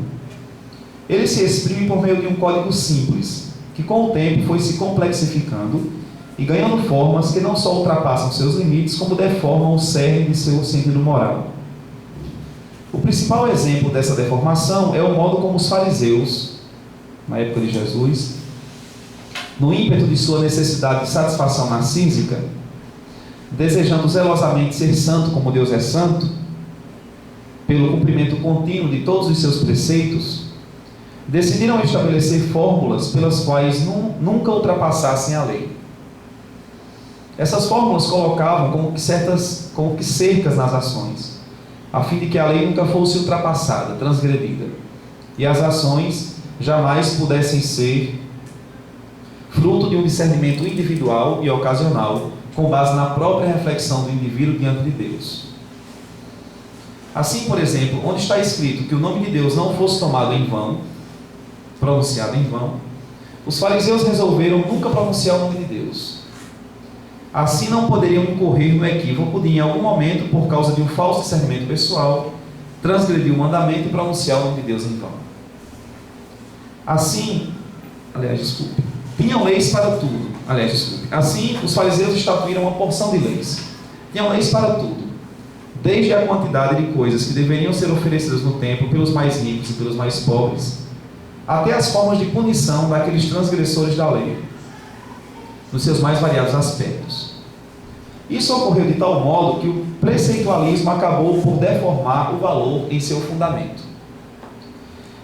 Ele se exprime por meio de um código simples, que com o tempo foi se complexificando e ganhando formas que não só ultrapassam seus limites, como deformam o cerne de seu sentido moral. O principal exemplo dessa deformação é o modo como os fariseus, na época de Jesus, no ímpeto de sua necessidade de satisfação narcísica, desejando zelosamente ser santo como Deus é santo, pelo cumprimento contínuo de todos os seus preceitos, decidiram estabelecer fórmulas pelas quais nunca ultrapassassem a lei. Essas fórmulas colocavam como que cercas nas ações, a fim de que a lei nunca fosse ultrapassada, transgredida, e as ações jamais pudessem ser fruto de um discernimento individual e ocasional, com base na própria reflexão do indivíduo diante de Deus. Assim, por exemplo, onde está escrito que o nome de Deus não fosse tomado em vão, pronunciado em vão, os fariseus resolveram nunca pronunciar o nome de Deus. Assim não poderiam incorrer no equívoco de, em algum momento, por causa de um falso discernimento pessoal, transgredir o mandamento e pronunciar o nome de Deus em vão. Assim, tinham leis para tudo. Assim, os fariseus estatuíram uma porção de leis. Tinham leis para tudo, desde a quantidade de coisas que deveriam ser oferecidas no templo pelos mais ricos e pelos mais pobres, até as formas de punição daqueles transgressores da lei, nos seus mais variados aspectos. Isso ocorreu de tal modo que o preceitualismo acabou por deformar o valor em seu fundamento.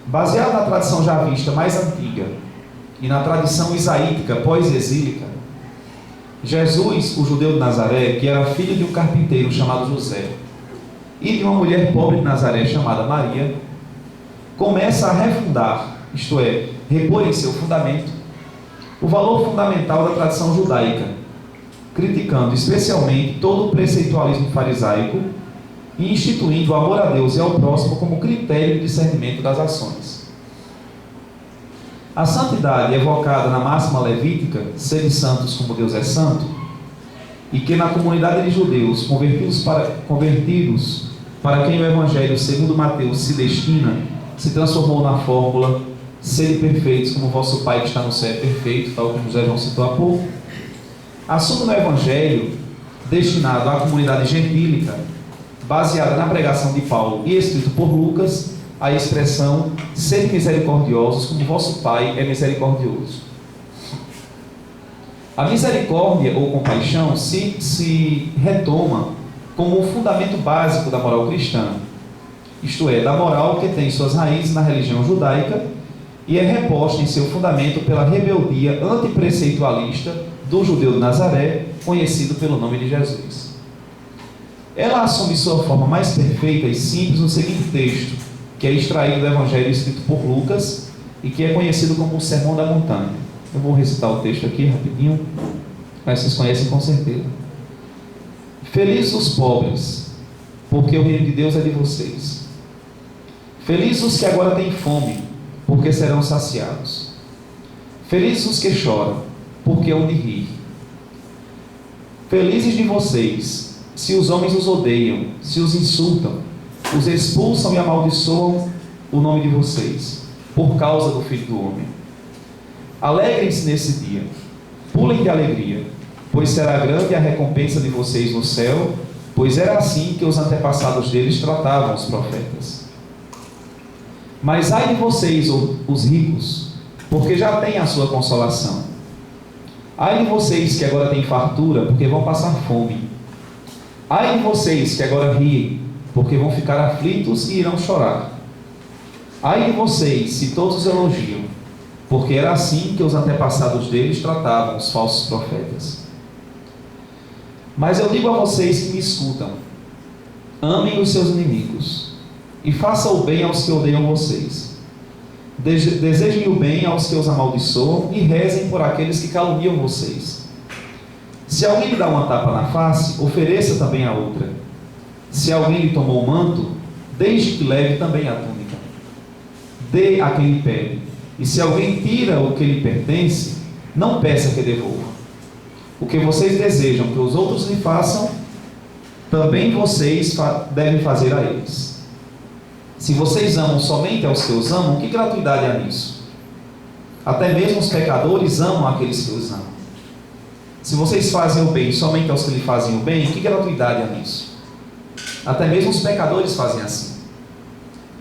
Baseado na tradição javista mais antiga e na tradição isaítica pós-exílica, Jesus, o judeu de Nazaré, que era filho de um carpinteiro chamado José e de uma mulher pobre de Nazaré chamada Maria, começa a refundar, isto é, repor em seu fundamento, o valor fundamental da tradição judaica, criticando especialmente todo o preceitualismo farisaico e instituindo o amor a Deus e ao próximo como critério de discernimento das ações. A santidade evocada na máxima levítica, sede santos como Deus é santo, e que na comunidade de judeus convertidos para quem o Evangelho segundo Mateus se destina, se transformou na fórmula sede perfeitos como vosso Pai que está no céu é perfeito, tal como José João citou há pouco, assume no Evangelho, destinado à comunidade gentílica, baseada na pregação de Paulo e escrito por Lucas, a expressão sede misericordiosos como vosso Pai é misericordioso. A misericórdia ou compaixão se retoma como o fundamento básico da moral cristã, isto é, da moral que tem suas raízes na religião judaica e é reposta em seu fundamento pela rebeldia antipreceitualista do judeu de Nazaré, conhecido pelo nome de Jesus. Ela assume sua forma mais perfeita e simples no seguinte texto, que é extraído do Evangelho escrito por Lucas e que é conhecido como o Sermão da Montanha. Eu vou recitar o texto aqui rapidinho, mas vocês conhecem com certeza. Felizes os pobres, porque o reino de Deus é de vocês. Felizes os que agora têm fome, porque serão saciados. Felizes os que choram, porque hão de rir. Felizes de vocês, se os homens os odeiam, se os insultam, os expulsam e amaldiçoam o nome de vocês, por causa do Filho do Homem. Alegrem-se nesse dia, pulem de alegria, pois será grande a recompensa de vocês no céu, pois era assim que os antepassados deles tratavam os profetas. Mas ai de vocês, os ricos, porque já têm a sua consolação. Ai de vocês que agora têm fartura, porque vão passar fome. Ai de vocês que agora riem, porque vão ficar aflitos e irão chorar. Ai de vocês se todos os elogiam, porque era assim que os antepassados deles tratavam os falsos profetas. Mas eu digo a vocês que me escutam: amem os seus inimigos, e façam o bem aos que odeiam vocês. Desejem o bem aos que os amaldiçoam, e rezem por aqueles que caluniam vocês. Se alguém lhe dá uma tapa na face, ofereça também a outra. Se alguém lhe tomou o manto, deixe que leve também a túnica. Dê a quem lhe pede, e se alguém tira o que lhe pertence, não peça que devolva. O que vocês desejam que os outros lhe façam, também vocês devem fazer a eles. Se vocês amam somente aos que os amam, que gratuidade há nisso? Até mesmo os pecadores amam aqueles que os amam. Se vocês fazem o bem somente aos que lhe fazem o bem, que gratuidade há nisso? Até mesmo os pecadores fazem assim.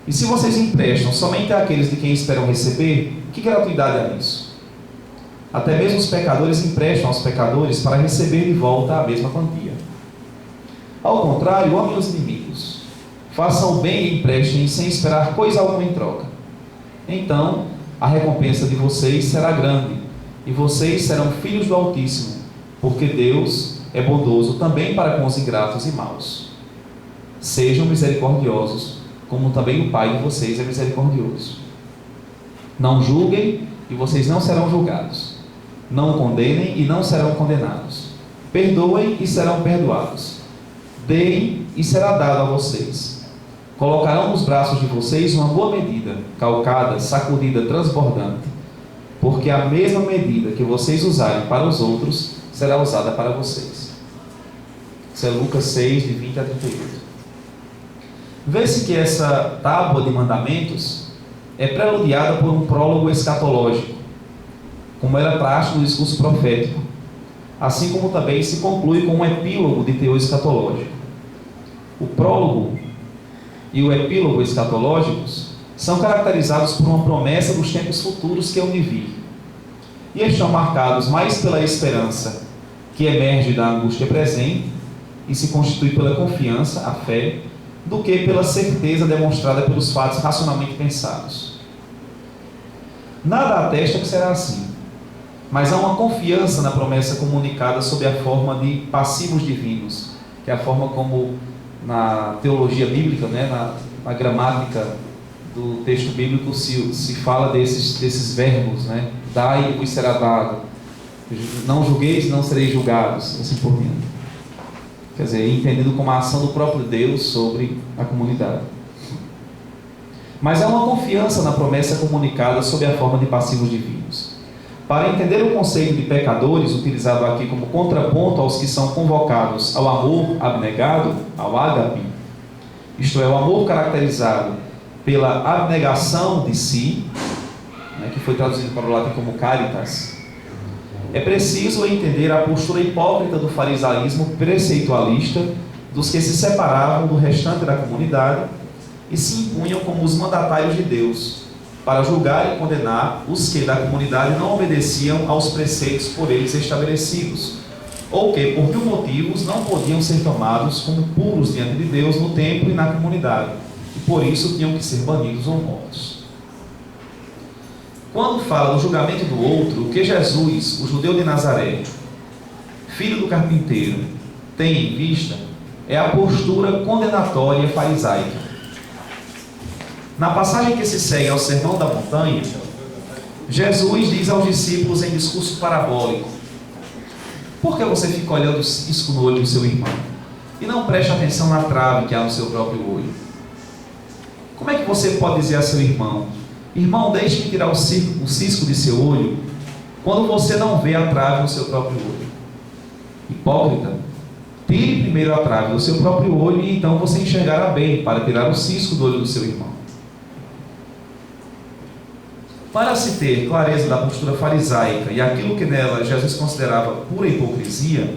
E se vocês emprestam somente àqueles de quem esperam receber, que gratuidade há nisso? Até mesmo os pecadores emprestam aos pecadores para receber de volta a mesma quantia. Ao contrário, amem os inimigos. Façam o bem e emprestem sem esperar coisa alguma em troca. Então, a recompensa de vocês será grande, e vocês serão filhos do Altíssimo, porque Deus é bondoso também para com os ingratos e maus. Sejam misericordiosos, como também o Pai de vocês é misericordioso. Não julguem, e vocês não serão julgados. Não condenem, e não serão condenados. Perdoem, e serão perdoados. Deem, e será dado a vocês. Colocarão nos braços de vocês uma boa medida, calcada, sacudida, transbordante, porque a mesma medida que vocês usarem para os outros, será usada para vocês. Isso é Lucas 6, de 20 a 38. Vê-se que essa tábua de mandamentos é preludiada por um prólogo escatológico, como era prático no discurso profético, assim como também se conclui com um epílogo de teor escatológico. O prólogo e o epílogo escatológicos são caracterizados por uma promessa dos tempos futuros que hão de vir, e estão marcados mais pela esperança que emerge da angústia presente e se constitui pela confiança, a fé, do que pela certeza demonstrada pelos fatos racionalmente pensados. Nada atesta que será assim, mas há uma confiança na promessa comunicada sob a forma de passivos divinos, que é a forma como na teologia bíblica, na gramática do texto bíblico se fala desses verbos, dai e vos será dado, não julgueis, não sereis julgados, assim por diante. Quer dizer, entendido como a ação do próprio Deus sobre a comunidade. Mas há uma confiança na promessa comunicada sob a forma de passivos divinos. Para entender o conceito de pecadores, utilizado aqui como contraponto aos que são convocados ao amor abnegado, ao ágape, isto é, o amor caracterizado pela abnegação de si, que foi traduzido para o latim como caritas, é preciso entender a postura hipócrita do farisaísmo preceitualista, dos que se separavam do restante da comunidade e se impunham como os mandatários de Deus, para julgar e condenar os que da comunidade não obedeciam aos preceitos por eles estabelecidos, ou que, por mil motivos, não podiam ser tomados como puros diante de Deus no templo e na comunidade, e por isso tinham que ser banidos ou mortos. Quando fala do julgamento do outro, o que Jesus, o judeu de Nazaré, filho do carpinteiro, tem em vista é a postura condenatória farisaica. Na passagem que se segue ao Sermão da Montanha, Jesus diz aos discípulos em discurso parabólico: por que você fica olhando o cisco no olho do seu irmão e não presta atenção na trave que há no seu próprio olho? Como é que você pode dizer a seu irmão: irmão, deixe-me tirar o cisco de seu olho, quando você não vê a trave no seu próprio olho? Hipócrita, tire primeiro a trave do seu próprio olho e então você enxergará bem para tirar o cisco do olho do seu irmão. Para se ter clareza da postura farisaica e aquilo que nela Jesus considerava pura hipocrisia,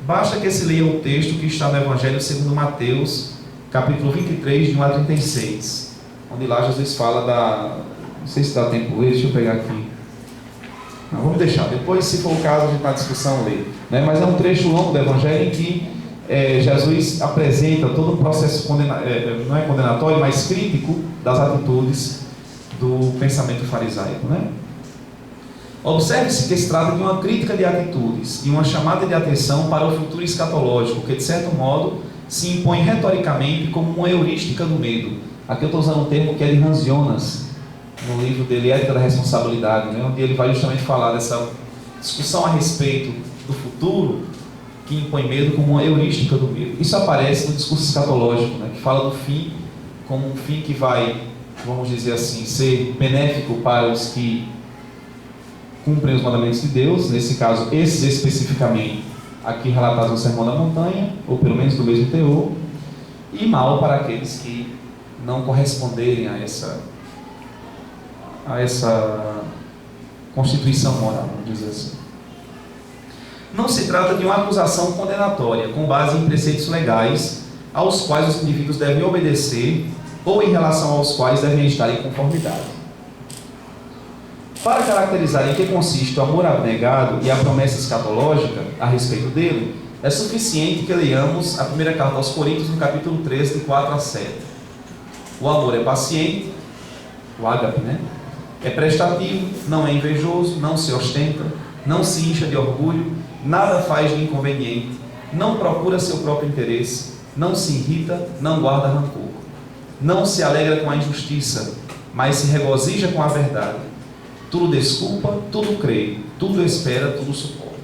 basta que se leia o texto que está no Evangelho segundo Mateus, capítulo 23, de 1 a 36, onde lá Jesus fala da... Não sei se dá tempo ler, deixa eu pegar aqui. Não, vamos deixar, depois, se for o caso, a gente na discussão lê. Né? Mas é um trecho longo do Evangelho em que Jesus apresenta todo um processo, não é condenatório, mas crítico das atitudes do pensamento farisaico, né? Observe-se que se trata de uma crítica de atitudes e uma chamada de atenção para o futuro escatológico, que de certo modo se impõe retoricamente como uma heurística do medo. Aqui eu estou usando um termo que é de Hans Jonas, no livro dele, Ética da Responsabilidade, né? Onde ele vai justamente falar dessa discussão a respeito do futuro que impõe medo como uma heurística do medo. Isso aparece no discurso escatológico, né? Que fala do fim como um fim que vai, vamos dizer assim, ser benéfico para os que cumprem os mandamentos de Deus, nesse caso, esses especificamente, aqui relatados no Sermão da Montanha, ou pelo menos do mesmo teor, e mal para aqueles que não corresponderem a essa constituição moral, vamos dizer assim. Não se trata de uma acusação condenatória, com base em preceitos legais, aos quais os indivíduos devem obedecer, ou em relação aos quais devem estar em conformidade. Para caracterizar em que consiste o amor abnegado e a promessa escatológica a respeito dele, é suficiente que leiamos a primeira carta aos Coríntios, no capítulo 13, de 4 a 7. O amor é paciente, o ágape, né? É prestativo, não é invejoso, não se ostenta, não se incha de orgulho, nada faz de inconveniente, não procura seu próprio interesse, não se irrita, não guarda rancor. Não se alegra com a injustiça, mas se regozija com a verdade. Tudo desculpa, tudo crê, tudo espera, tudo suporta.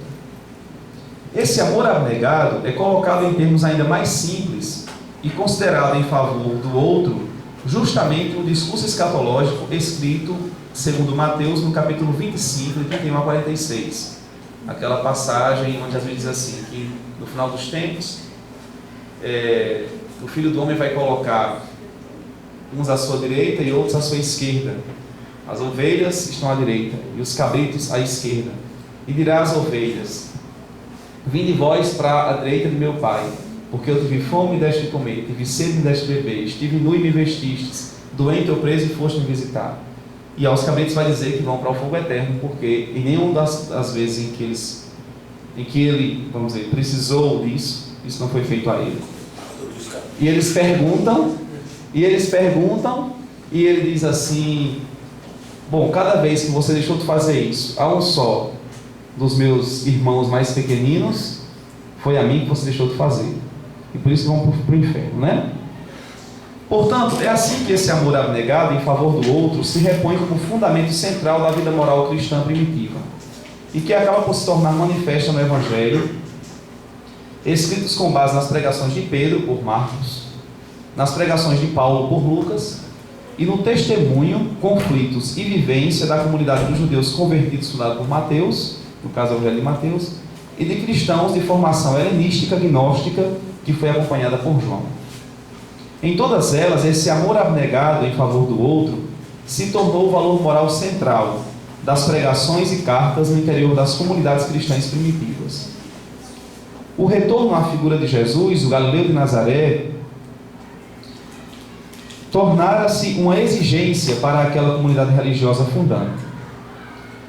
Esse amor abnegado é colocado em termos ainda mais simples e considerado em favor do outro, justamente no discurso escatológico escrito, segundo Mateus, no capítulo 25, de 31 a 46. Aquela passagem onde Jesus diz assim, que no final dos tempos, o Filho do Homem vai colocar uns à sua direita e outros à sua esquerda. As ovelhas estão à direita e os cabritos à esquerda. E dirá às ovelhas: vinde vós para a direita de meu Pai, porque eu tive fome e deste de comer, tive sede e me deste de beber, estive nu e me vestistes, doente ou preso e foste me visitar. E aos cabritos vai dizer que vão para o fogo eterno, porque em nenhuma das vezes em que ele, vamos dizer, precisou disso, isso não foi feito a ele. E eles perguntam, e ele diz assim: bom, cada vez que você deixou de fazer isso a um só dos meus irmãos mais pequeninos, foi a mim que você deixou de fazer. E por isso vão para o inferno, né? Portanto, é assim que esse amor abnegado em favor do outro se repõe como fundamento central da vida moral cristã primitiva, e que acaba por se tornar manifesta no Evangelho, escritos com base nas pregações de Pedro por Marcos, nas pregações de Paulo por Lucas, e no testemunho, conflitos e vivência da comunidade dos judeus convertidos fundada por Mateus, no caso o Evangelho de Mateus, e de cristãos de formação helenística gnóstica, que foi acompanhada por João. Em todas elas, esse amor abnegado em favor do outro se tornou o valor moral central das pregações e cartas no interior das comunidades cristãs primitivas. O retorno à figura de Jesus, o Galileu de Nazaré, tornara-se uma exigência para aquela comunidade religiosa fundante.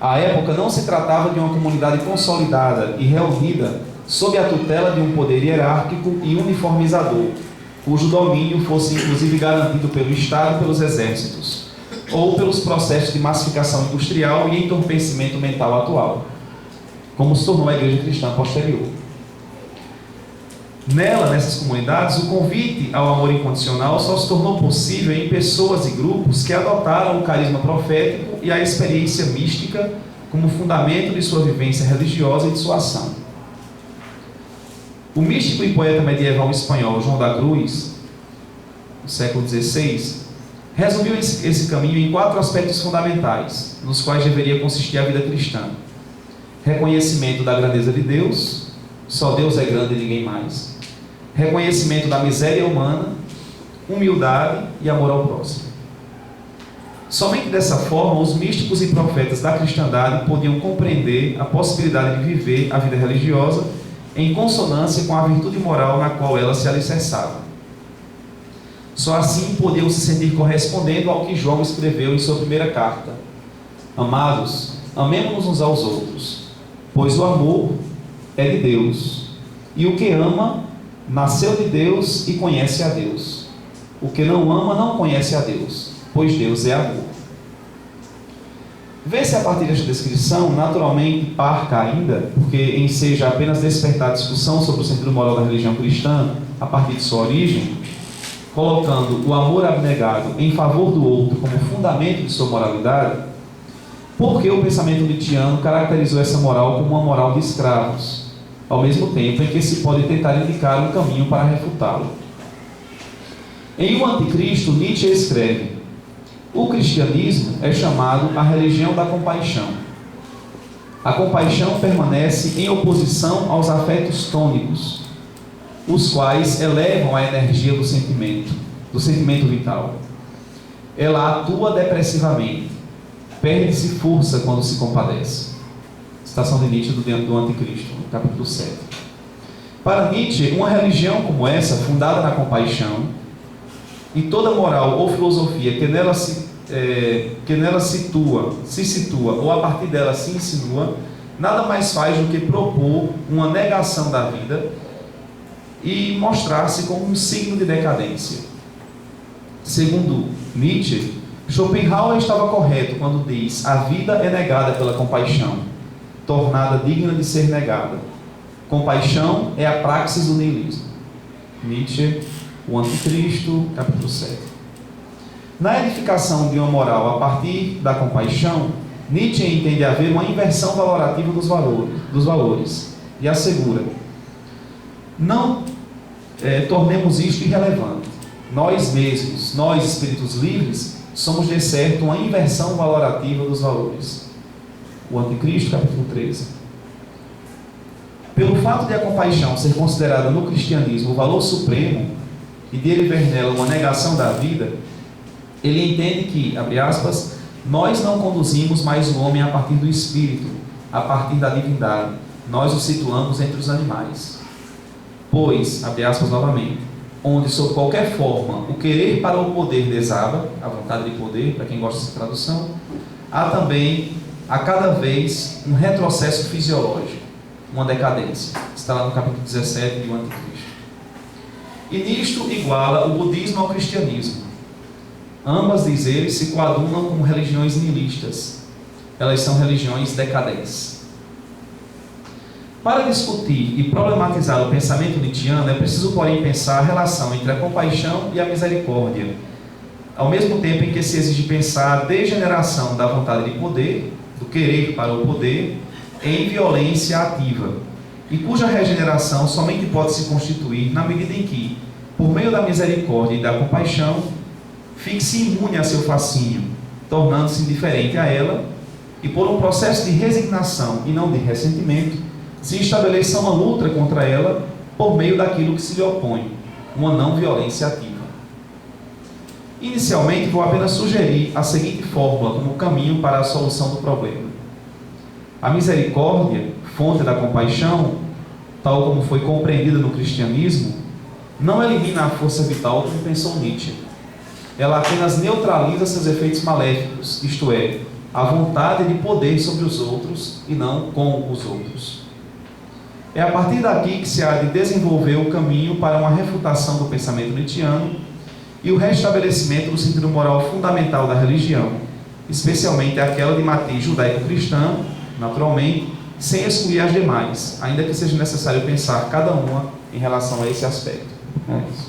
À época não se tratava de uma comunidade consolidada e reunida sob a tutela de um poder hierárquico e uniformizador, cujo domínio fosse inclusive garantido pelo Estado e pelos exércitos, ou pelos processos de massificação industrial e entorpecimento mental atual, como se tornou a igreja cristã posterior. Nessas comunidades, o convite ao amor incondicional só se tornou possível em pessoas e grupos que adotaram o carisma profético e a experiência mística como fundamento de sua vivência religiosa e de sua ação. O místico e poeta medieval espanhol João da Cruz, no século XVI, resumiu esse caminho em 4 aspectos fundamentais, nos quais deveria consistir a vida cristã: reconhecimento da grandeza de Deus, só Deus é grande e ninguém mais; reconhecimento da miséria humana, humildade e amor ao próximo. Somente dessa forma, os místicos e profetas da cristandade podiam compreender a possibilidade de viver a vida religiosa em consonância com a virtude moral na qual ela se alicerçava. Só assim podiam se sentir correspondendo ao que João escreveu em sua primeira carta: Amados, amemo-nos uns aos outros, pois o amor é de Deus, e o que ama nasceu de Deus e conhece a Deus. O que não ama não conhece a Deus, pois Deus é amor. Vê-se a partir desta descrição, naturalmente parca ainda, porque enseja apenas despertar discussão sobre o sentido moral da religião cristã a partir de sua origem, colocando o amor abnegado em favor do outro como fundamento de sua moralidade, porque o pensamento nietzschiano caracterizou essa moral como uma moral de escravos, ao mesmo tempo em que se pode tentar indicar um caminho para refutá-lo. Em O Anticristo, Nietzsche escreve: o cristianismo é chamado a religião da compaixão. A compaixão permanece em oposição aos afetos tônicos, os quais elevam a energia do sentimento vital. Ela atua depressivamente, perde-se força quando se compadece. Citação de Nietzsche do Anticristo, no capítulo 7. Para Nietzsche, uma religião como essa, fundada na compaixão, e toda moral ou filosofia que nela se situa ou a partir dela se insinua, nada mais faz do que propor uma negação da vida e mostrar-se como um signo de decadência. Segundo Nietzsche, Schopenhauer estava correto quando diz: a vida é negada pela compaixão, tornada digna de ser negada. Compaixão é a praxis do niilismo. Nietzsche, O Anticristo, capítulo 7. Na edificação de uma moral a partir da compaixão, Nietzsche entende haver uma inversão valorativa dos valores e assegura: não tornemos isto irrelevante. Nós mesmos, nós espíritos livres, somos de certo uma inversão valorativa dos valores. O Anticristo, capítulo 13. Pelo fato de a compaixão ser considerada no cristianismo o valor supremo e de ele ver nela uma negação da vida, ele entende que, abre aspas, nós não conduzimos mais o homem a partir do espírito, a partir da divindade, nós o situamos entre os animais. Pois, abre aspas novamente, onde sob qualquer forma o querer para o poder desaba, a vontade de poder, para quem gosta dessa tradução, há também, a cada vez, um retrocesso fisiológico, uma decadência. Está lá no capítulo 17 de O Anticristo. E nisto iguala o budismo ao cristianismo. Ambas, diz ele, se coadunam como religiões nihilistas. Elas são religiões decadentes. Para discutir e problematizar o pensamento nietzschiano, é preciso, porém, pensar a relação entre a compaixão e a misericórdia, ao mesmo tempo em que se exige pensar a degeneração da vontade de poder, do querer para o poder, em violência ativa, e cuja regeneração somente pode se constituir na medida em que, por meio da misericórdia e da compaixão, fique-se imune a seu fascínio, tornando-se indiferente a ela, e por um processo de resignação e não de ressentimento, se estabeleça uma luta contra ela por meio daquilo que se lhe opõe, uma não violência ativa. Inicialmente, vou apenas sugerir a seguinte fórmula como caminho para a solução do problema. A misericórdia, fonte da compaixão, tal como foi compreendida no cristianismo, não elimina a força vital como pensou Nietzsche. Ela apenas neutraliza seus efeitos maléficos, isto é, a vontade de poder sobre os outros e não com os outros. É a partir daqui que se há de desenvolver o caminho para uma refutação do pensamento nietzschiano e o restabelecimento do sentido moral fundamental da religião, especialmente aquela de matriz judaico-cristã, naturalmente, sem excluir as demais, ainda que seja necessário pensar cada uma em relação a esse aspecto. É isso.